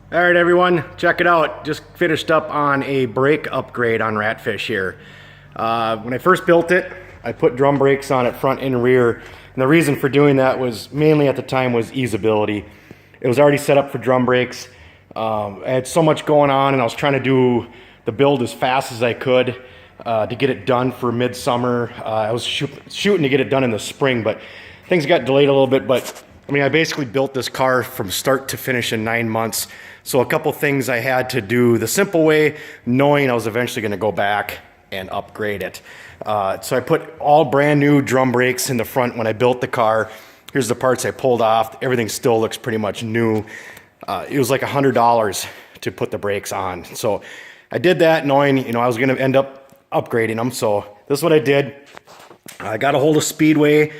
All right, everyone, check it out. Just finished up on a brake upgrade on Ratfish here. When I first built it, I put drum brakes on it front and rear. And the reason for doing that was mainly at the time was easeability. It was already set up for drum brakes. I had so much going on and I was trying to do the build as fast as I could to get it done for midsummer. I was shooting to get it done in the spring, but things got delayed a little bit. But I mean, I basically built this car from start to finish in 9 months. So a couple things I had to do the simple way, knowing I was eventually going to go back and upgrade it. So I put all brand new drum brakes in the front when I built the car. Here's the parts I pulled off. Everything still looks pretty much new. It was like $100 to put the brakes on. So I did that knowing, I was going to end up upgrading them. So this is what I did. I got a hold of Speedway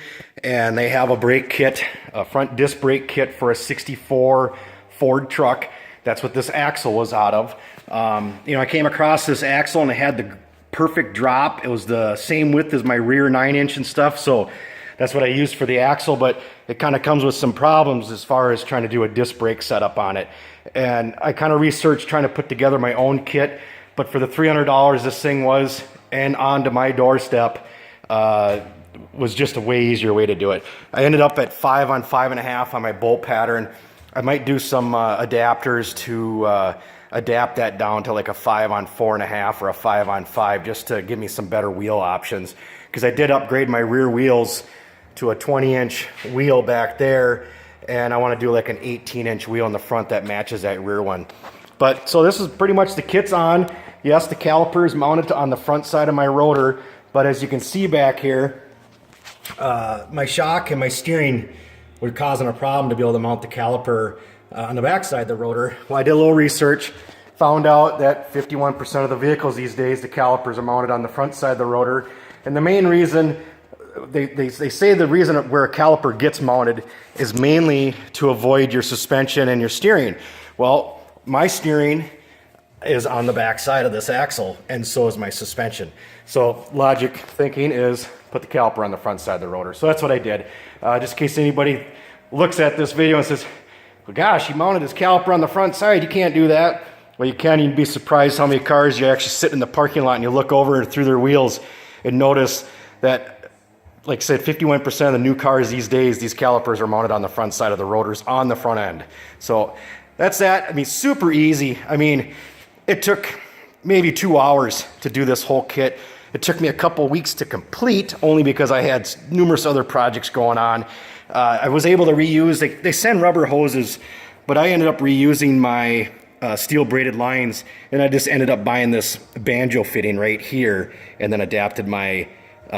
and they have a brake kit, a front disc brake kit for a 64 Ford truck. That's what this axle was out of. I came across this axle and it had the perfect drop. It was the same width as my rear 9-inch and stuff. So that's what I used for the axle, but it kind of comes with some problems as far as trying to do a disc brake setup on it. And I kind of researched trying to put together my own kit, but for the $300 this thing was, and onto my doorstep, was just a way easier way to do it. I ended up at 5 on 5.5 on my bolt pattern. I might do some adapters to adapt that down to like a 5 on 4.5 or a 5 on 5 just to give me some better wheel options. Because I did upgrade my rear wheels to a 20-inch wheel back there, and I want to do like an 18-inch wheel in the front that matches that rear one. But so this is pretty much the kit's on. Yes, the caliper is mounted on the front side of my rotor, but as you can see back here, my shock and my steering were causing a problem to be able to mount the caliper on the back side of the rotor. Well, I did a little research, found out that 51% of the vehicles these days, the calipers are mounted on the front side of the rotor. And the main reason, they say the reason where a caliper gets mounted is mainly to avoid your suspension and your steering. Well, my steering is on the back side of this axle, and so is my suspension. So logic thinking is put the caliper on the front side of the rotor. So that's what I did. Just in case anybody looks at this video and says, well, gosh, you mounted this caliper on the front side, you can't do that. Well, you can. You'd be surprised how many cars you actually sit in the parking lot and you look over through their wheels and notice that, like I said, 51% of the new cars these days, these calipers are mounted on the front side of the rotors on the front end. So that's that. I mean, super easy. I mean, it took maybe 2 hours to do this whole kit. It took me a couple weeks to complete only because I had numerous other projects going on. I was able to reuse, they send rubber hoses, but I ended up reusing my steel braided lines, and I just ended up buying this banjo fitting right here and then adapted my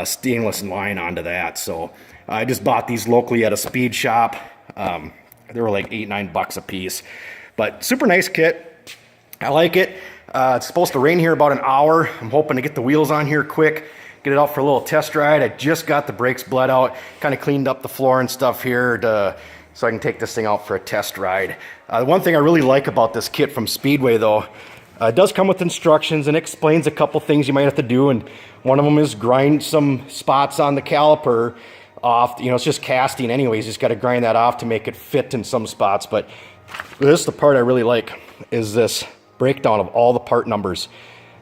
stainless line onto that. So I just bought these locally at a speed shop. They were like $8-9 a piece, but super nice kit. I like it. It's supposed to rain here about an hour. I'm hoping to get the wheels on here quick, get it out for a little test ride. I just got the brakes bled out, kind of cleaned up the floor and stuff here so I can take this thing out for a test ride. The one thing I really like about this kit from Speedway though, it does come with instructions and explains a couple things you might have to do, and one of them is grind some spots on the caliper off. It's just casting anyways, you just got to grind that off to make it fit in some spots. But this is the part I really like, is this breakdown of all the part numbers.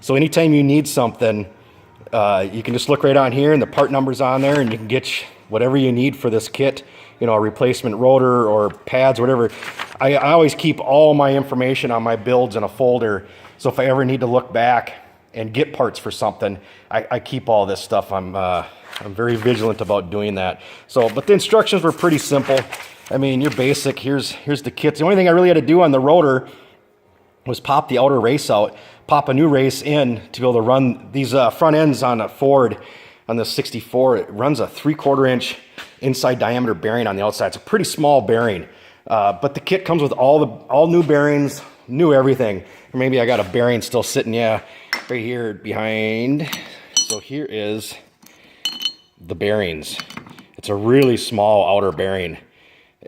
So anytime you need something, you can just look right on here and the part numbers on there, and you can get whatever you need for this kit, a replacement rotor or pads, whatever. I always keep all my information on my builds in a folder, so if I ever need to look back and get parts for something, I keep all this stuff. I'm very vigilant about doing that. So, but the instructions were pretty simple. I mean, you're basic. Here's the kit. The only thing I really had to do on the rotor was pop the outer race out, pop a new race in to be able to run these front ends on a Ford, on the 64. It runs a 3/4 inch inside diameter bearing on the outside. It's a pretty small bearing, but the kit comes with all new bearings, new everything. Or maybe I got a bearing still sitting, right here behind. So here is the bearings. It's a really small outer bearing,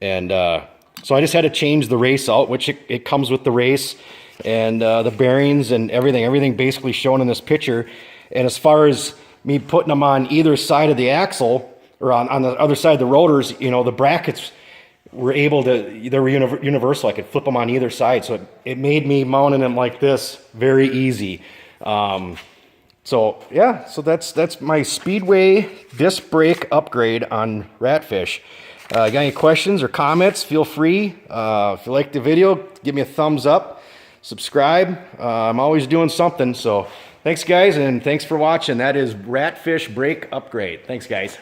and so I just had to change the race out, which it comes with the race and the bearings and everything basically shown in this picture. And as far as me putting them on either side of the axle or on the other side of the rotors, the brackets were able to, they were universal. I could flip them on either side. So it made me mounting them like this very easy. So yeah, so that's my Speedway disc brake upgrade on Ratfish. Got any questions or comments? Feel free. If you like the video, give me a thumbs up. Subscribe. I'm always doing something. So thanks guys, and thanks for watching. That is Ratfish brake upgrade. Thanks guys.